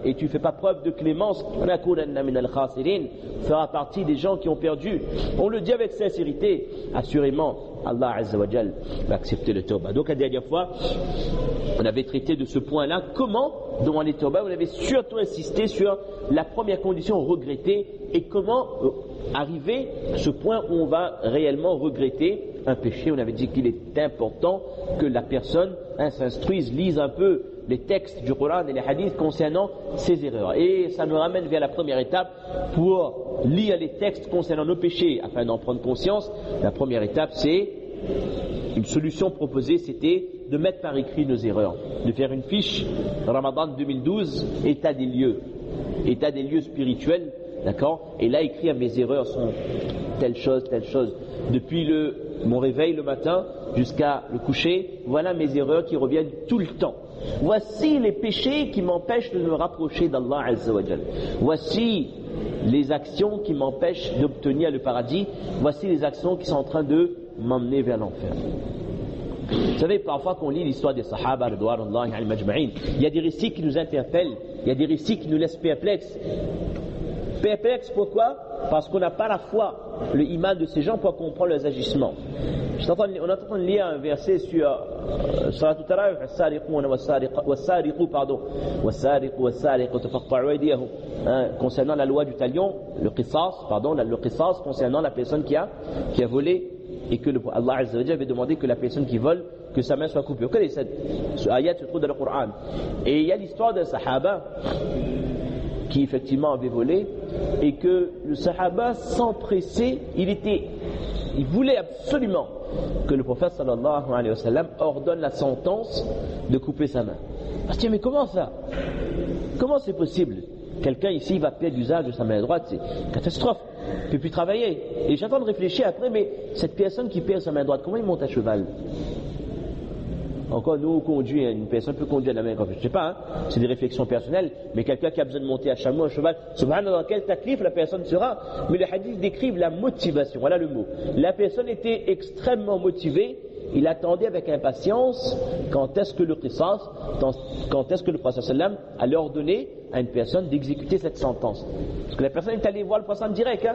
et tu ne fais pas preuve de clémence, fera partie des gens qui ont perdu. On le dit avec sincérité, assurément, Allah Azza wa Jal va accepter le tawbah. Donc la dernière fois, on avait traité de ce point-là, comment demander tawbah. On avait surtout insisté sur la première condition, regretter, et comment arriver à ce point où on va réellement regretter un péché. On avait dit qu'il est important que la personne s'instruise, lise un peu les textes du Coran et les hadiths concernant ces erreurs. Et ça nous ramène vers la première étape pour lire les textes concernant nos péchés afin d'en prendre conscience. La première étape, c'est une solution proposée, c'était de mettre par écrit nos erreurs, de faire une fiche Ramadan 2012, état des lieux spirituels, d'accord. Et là, écrire mes erreurs sont telle chose, depuis mon réveil le matin jusqu'à le coucher, voilà mes erreurs qui reviennent tout le temps. Voici les péchés qui m'empêchent de me rapprocher d'Allah Azza wa Jal. Voici les actions qui m'empêchent d'obtenir le paradis. Voici les actions qui sont en train de m'emmener vers l'enfer. Vous savez, parfois qu'on lit l'histoire des Sahaba, ridwanullahi alayhim ajma'in, il y a des récits qui nous interpellent, il y a des récits qui nous laissent perplexes. Perplexe, pourquoi? Parce qu'on n'a pas la foi, le iman de ces gens pour comprendre leurs agissements. On est en train de lire un verset sur Salat al-Tarawih, concernant la loi du talion, le qisas, concernant la personne qui a volé, et que Allah Azza wa Jalla avait demandé que la personne qui vole, que sa main soit coupée. Vous connaissez ce ayat se trouve dans le Coran. Et il y a l'histoire d'un sahaba qui effectivement avait volé, et que le sahaba s'empressait, il voulait absolument que le prophète sallallahu alayhi wa sallam ordonne la sentence de couper sa main. Parce que mais comment ça? Comment c'est possible? Quelqu'un ici va perdre l'usage de sa main droite, c'est une catastrophe, il ne peut plus travailler. Et j'attends de réfléchir après, mais cette personne qui perd sa main droite, comment il monte à cheval? Encore, nous, on conduit, une personne peut conduire la main gauche. Je ne sais pas, c'est des réflexions personnelles, mais quelqu'un qui a besoin de monter à chameau, à cheval, subhanallah, quel taklif la personne sera. Mais les hadiths décrivent la motivation, voilà le mot. La personne était extrêmement motivée, il attendait avec impatience quand est-ce que le qisas, quand est-ce que le prophète sallam allait ordonner à une personne d'exécuter cette sentence. Parce que la personne est allée voir le prophète direct,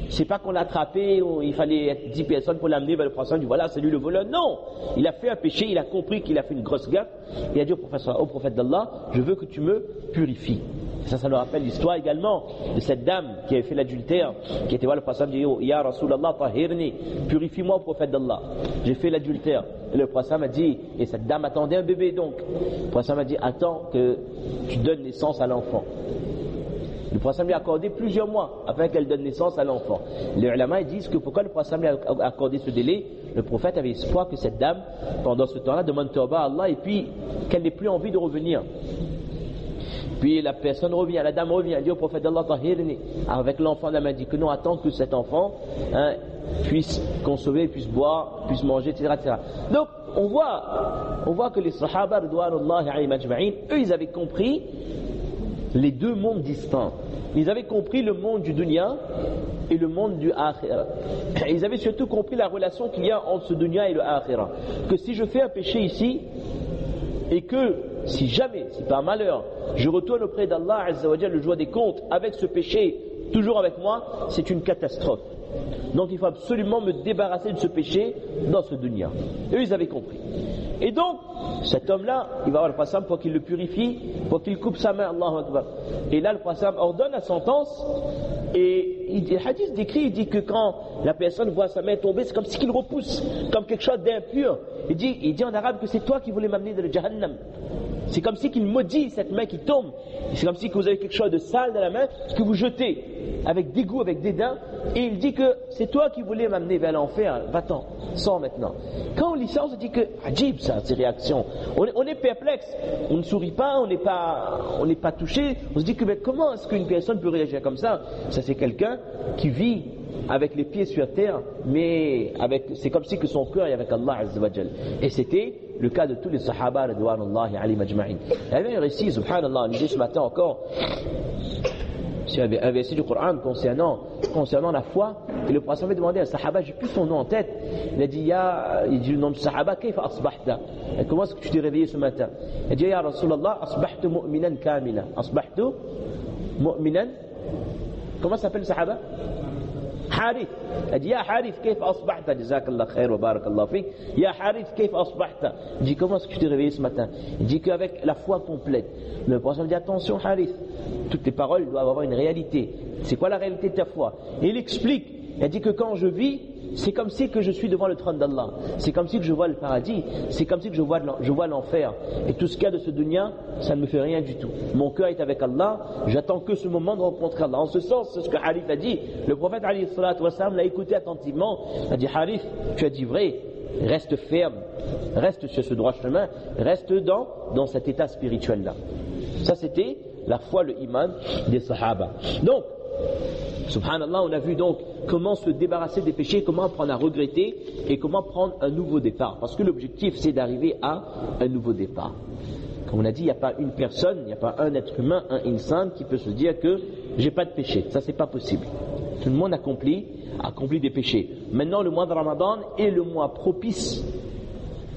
c'est pas qu'on l'a attrapé, il fallait être 10 personnes pour l'amener vers le prophète, dit voilà, c'est lui le voleur. Non, il a fait un péché, il a compris qu'il a fait une grosse gaffe, il a dit au prophète d'Allah, je veux que tu me purifies. Ça nous rappelle l'histoire également de cette dame qui avait fait l'adultère, qui était voir le prophète, dit Ya Rasulallah, tahirni, purifie-moi au prophète d'Allah. J'ai fait l'adultère. Et le prophète m'a dit, et cette dame attendait un bébé donc. Le prophète m'a dit, attends que tu donnes naissance à l'enfant. Le prophète lui a accordé plusieurs mois afin qu'elle donne naissance à l'enfant. Les ulama disent que pourquoi le prophète lui a accordé ce délai? Le prophète avait espoir que cette dame, pendant ce temps-là, demande tawbah à Allah et puis qu'elle n'ait plus envie de revenir. Puis la personne revient, la dame revient, elle dit au prophète d'Allah, tahirni. Avec l'enfant, la main dit que non, attends que cet enfant puisse consommer, puisse boire, puisse manger, etc. Donc, on voit que les sahaba, ridwanullahi alayhim ajma'in, eux, ils avaient compris les deux mondes distincts. Ils avaient compris le monde du dunya et le monde du akhira. Ils avaient surtout compris la relation qu'il y a entre ce dunya et le akhira. Que si je fais un péché ici, et que si jamais, si par malheur, je retourne auprès d'Allah Azza wa Jalla le jour des comptes avec ce péché toujours avec moi, c'est une catastrophe. Donc il faut absolument me débarrasser de ce péché dans ce dunya. Eux, ils avaient compris. Et donc, cet homme-là, il va voir le prophète pour qu'il le purifie, pour qu'il coupe sa main, Allahu Akbar. Et là, le prophète ordonne la sentence, et le hadith décrit, il dit que quand la personne voit sa main tomber, c'est comme si qu'il repousse, comme quelque chose d'impur. Il dit en arabe que c'est toi qui voulais m'amener dans le Jahannam. C'est comme si qu'il maudit cette main qui tombe. C'est comme si que vous avez quelque chose de sale dans la main que vous jetez avec dégoût, avec dédain. Et il dit que c'est toi qui voulais m'amener vers l'enfer. Va-t'en, sors maintenant. Quand on lit ça, on se dit que ajib ça, ces réactions. On est perplexe. On ne sourit pas, on n'est pas touché. On se dit que mais comment est-ce qu'une personne peut réagir comme ça? Ça, c'est quelqu'un qui vit avec les pieds sur terre, mais c'est comme si que son cœur est avec Allah Azza wa Jal. Et c'était le cas de tous les sahaba ridwanullahi alayhim ajma'in. Il y avait un récit, subhanallah, on disait ce matin encore, sur un verset du Coran concernant la foi, et le prophète avait demandé à un sahaba, j'ai plus son nom en tête, il a dit le nom du sahaba, kayfa asbahta, comment est-ce que tu t'es réveillé ce matin? Il a dit, ya Rasulallah, asbahtu mu'minan kamila, asbahtu mu'minan, comment s'appelle le sahaba? حارث. dit يا حارث كيف أصبحت جزاك الله خير وبارك الله فيك يا حارث كيف أصبحت. Il dit comment est-ce que tu t'es réveillé ce matin? Il dit qu'avec la foi complète. Le prophète dit attention Harith, toutes tes paroles doivent avoir une réalité. C'est quoi la réalité de ta foi? Et il explique, il dit que quand je vis, c'est comme si que je suis devant le trône d'Allah, c'est comme si que je vois le paradis, c'est comme si que je vois l'enfer, et tout ce qu'il y a de ce dunya, ça ne me fait rien du tout. Mon cœur est avec Allah, j'attends que ce moment de rencontrer Allah. En ce sens, c'est ce que Harith a dit. Le prophète alayhi salatu wassalam l'a écouté attentivement, il a dit Harith, tu as dit vrai, reste ferme, reste sur ce droit chemin, reste dans cet état spirituel là. Ça c'était la foi, le iman des sahaba. Donc subhanallah, on a vu donc comment se débarrasser des péchés, comment apprendre à regretter et comment prendre un nouveau départ. Parce que l'objectif, c'est d'arriver à un nouveau départ. Comme on a dit, il n'y a pas une personne, il n'y a pas un être humain, un insan qui peut se dire que j'ai pas de péché. Ça, c'est pas possible. Tout le monde accomplit des péchés. Maintenant, le mois de Ramadan est le mois propice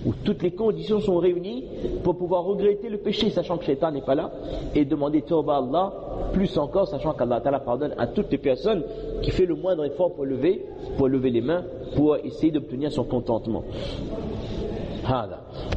où toutes les conditions sont réunies pour pouvoir regretter le péché, sachant que Shaitan n'est pas là, et demander tawba à Allah, plus encore, sachant qu'Allah Ta'ala pardonne à toutes les personnes qui font le moindre effort pour lever les mains, pour essayer d'obtenir son contentement.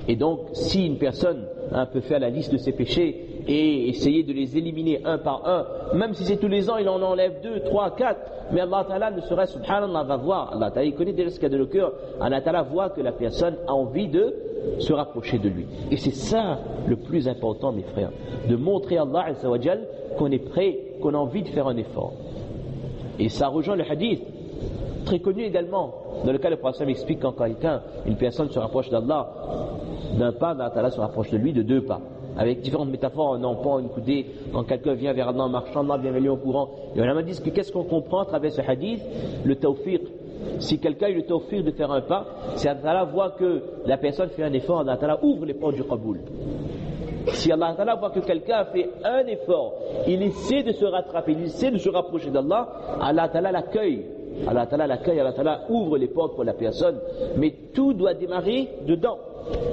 Et donc, si une personne peut faire la liste de ses péchés et essayer de les éliminer un par un, même si c'est tous les ans, il en enlève 2, 3, 4, mais Allah Ta'ala ne serait, subhanallah, va voir, Allah Ta'ala, il connaît déjà ce qu'il y a de le cœur, Allah Ta'ala voit que la personne a envie de se rapprocher de lui. Et c'est ça le plus important, mes frères, de montrer à Allah Azza wa Jal qu'on est prêt, qu'on a envie de faire un effort. Et ça rejoint le hadith, très connu également, dans lequel le prophète explique quand une personne se rapproche d'Allah d'un pas, Allah Ta'ala se rapproche de lui de 2 pas. Avec différentes métaphores, un empan, une coudée, quand quelqu'un vient vers Allah en marchant, Allah vient vers lui en courant. Et on dit que qu'est-ce qu'on comprend à travers ce hadith? Le tawfiq. Si quelqu'un a eu le tawfiq de faire un pas, si Allah Ta'ala voit que la personne fait un effort, Allah Ta'ala ouvre les portes du Qaboul. Si Allah Ta'ala voit que quelqu'un a fait un effort, il essaie de se rattraper, il essaie de se rapprocher d'Allah, Allah Ta'ala l'accueille. Allah Ta'ala ouvre les portes pour la personne. Mais tout doit démarrer dedans.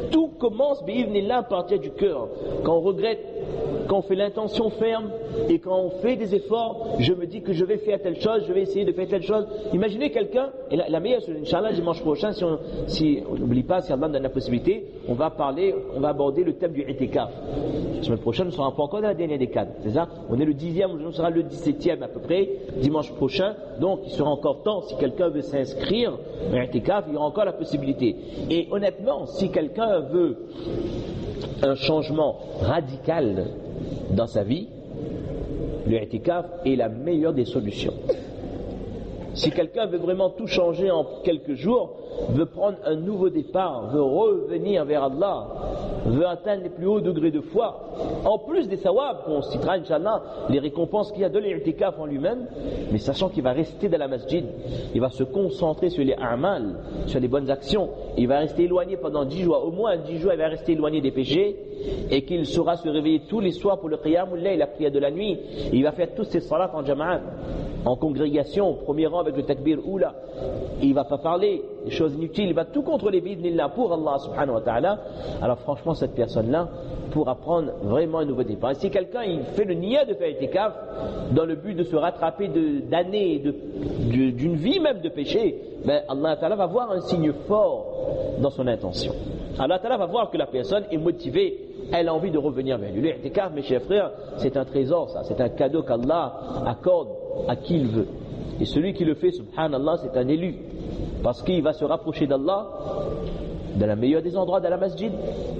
Tout commence, bi'idhnillah, à partir du cœur. Quand on regrette, quand on fait l'intention ferme et quand on fait des efforts, je me dis que je vais faire telle chose, je vais essayer de faire telle chose. Imaginez quelqu'un, et la meilleure, Inch'Allah, dimanche prochain, si on n'oublie pas, si Allah donne la possibilité, on va aborder le thème du i'tikaf. La semaine prochaine, nous ne serons pas encore dans la dernière décade, c'est ça? On est le 10e, aujourd'hui on sera le 17e à peu près, dimanche prochain, donc il sera encore temps, si quelqu'un veut s'inscrire au i'tikaf, il y aura encore la possibilité. Et honnêtement, si quelqu'un veut un changement radical dans sa vie, le i'tikaf est la meilleure des solutions. Si quelqu'un veut vraiment tout changer en quelques jours, veut prendre un nouveau départ, veut revenir vers Allah, veut atteindre les plus hauts degrés de foi, en plus des sawab qu'on citera Inch'Allah, les récompenses qu'il y a de l'i'tikaf en lui-même, mais sachant qu'il va rester dans la masjid, il va se concentrer sur les a'mal, sur les bonnes actions, il va rester éloigné pendant 10 jours, au moins 10 jours il va rester éloigné des péchés, et qu'il saura se réveiller tous les soirs pour le qiyamul layl, la prière de la nuit, et il va faire tous ses salats en jama'at, en congrégation, au premier rang avec le takbir oula, il ne va pas parler des choses inutiles, il va tout contrôler bi'idhnillah pour Allah subhanahu wa ta'ala. Alors franchement, cette personne-là pourra prendre vraiment un nouveau départ. Et si quelqu'un il fait le niyyah de faire i'tikaf dans le but de se rattraper d'années, d'une vie même de péché, ben Allah ta'ala va voir un signe fort dans son intention. Allah ta'ala va voir que la personne est motivée, elle a envie de revenir vers lui. L'i'tikaf, mes chers frères, c'est un trésor, ça, c'est un cadeau qu'Allah accorde à qui il veut. Et celui qui le fait, subhanallah, c'est un élu. Parce qu'il va se rapprocher d'Allah dans le meilleur des endroits de la masjid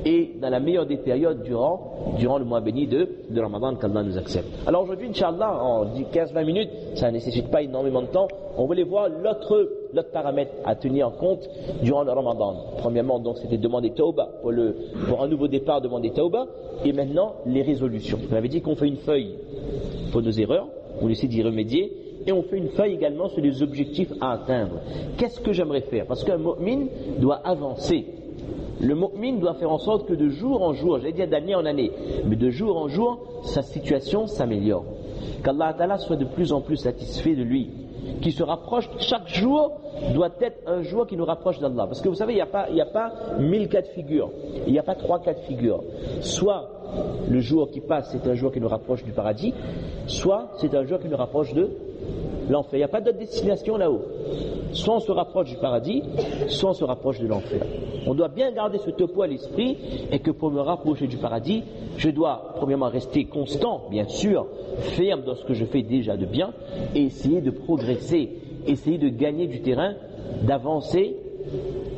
et dans la meilleure des périodes durant le mois béni de Ramadan qu'Allah nous accepte. Alors aujourd'hui, Inch'Allah, en 15-20 minutes, ça ne nécessite pas énormément de temps, on voulait voir l'autre paramètre à tenir en compte durant le Ramadan. Premièrement, donc, c'était demander tauba, pour un nouveau départ, demander tauba, et maintenant, les résolutions. On avait dit qu'on fait une feuille pour nos erreurs, on essaie d'y remédier, et on fait une feuille également sur les objectifs à atteindre. Qu'est-ce que j'aimerais faire? Parce qu'un mu'min doit avancer. Le mu'min doit faire en sorte que de jour en jour, j'allais dire d'année en année, mais de jour en jour, sa situation s'améliore. qu'Allah Ta'ala soit de plus en plus satisfait de lui, qui se rapproche, chaque jour doit être un jour qui nous rapproche d'Allah. Parce que vous savez, il n'y a pas 1000 cas de figure, il n'y a pas 3 cas de figure. Soit le jour qui passe, c'est un jour qui nous rapproche du paradis, soit c'est un jour qui nous rapproche de l'enfer. Il n'y a pas d'autre destination là-haut. Soit on se rapproche du paradis, soit on se rapproche de l'enfer. On doit bien garder ce topo à l'esprit, et que pour me rapprocher du paradis, je dois premièrement rester constant, bien sûr, ferme dans ce que je fais déjà de bien, et essayer de progresser, essayer de gagner du terrain, d'avancer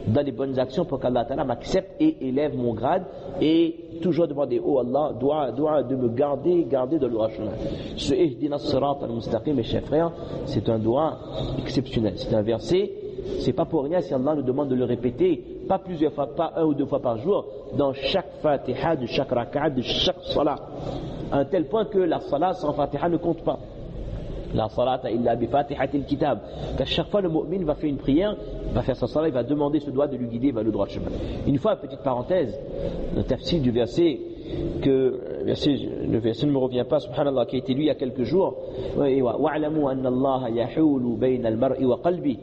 dans les bonnes actions pour qu'Allah Ta'ala m'accepte et élève mon grade, et toujours demander, oh Allah, doit de me garder dans le droit chemin. Ce Ihdina Sirat al-Mustaqim, mes chers frères, c'est un doigt exceptionnel. C'est un verset, c'est pas pour rien si Allah nous demande de le répéter, pas plusieurs fois, pas 1 ou 2 fois par jour, dans chaque Fatiha, de chaque Raka'at, de chaque Salah. À un tel point que la Salah sans Fatiha ne compte pas. La salata illa bi fatihatil kitab. Qu'à chaque fois le mu'min va faire une prière, va faire sa salat, il va demander ce doigt de lui guider vers le droit chemin. Une fois, petite parenthèse, le tafsir du verset, le verset ne me revient pas, subhanallah, qui a été lu il y a quelques jours. Wa'lamu anna Allah yahulu bayna al-mar'i wa qalbi.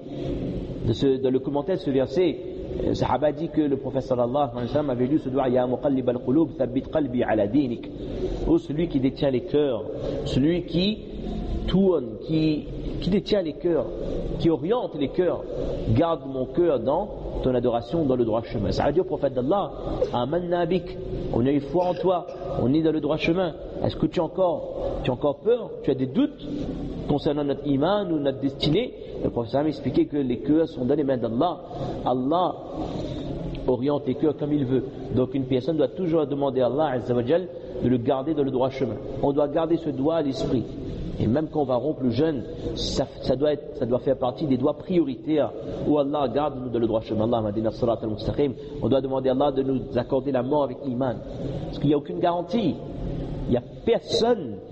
Dans le commentaire de ce verset, le Sahaba dit que le prophète sallallahu alayhi wa sallam avait lu ce doigt, Ya muqallib al-qulub, thabbit qalbi ala dinik. Oh, celui qui détient les cœurs, celui qui tourne, qui détient les cœurs, qui oriente les cœurs, garde mon cœur dans ton adoration, dans le droit chemin. Ça veut dire au prophète d'Allah, Amanna bik, on a eu foi en toi, on est dans le droit chemin. Est-ce que tu as encore peur, tu as des doutes concernant notre iman ou notre destinée? Le prophète a expliqué que les cœurs sont dans les mains d'Allah. Allah oriente les cœurs comme il veut. Donc une personne doit toujours demander à Allah Azza wa Jal de le garder dans le droit chemin. On doit garder ce doigt à l'esprit. Et même quand on va rompre le jeûne, ça doit faire partie des doigts prioritaires où Allah garde-nous dans le droit chemin. Allah madina sirat al-mustaqim. On doit demander à Allah de nous accorder la mort avec iman. Parce qu'il n'y a aucune garantie. Il n'y a personne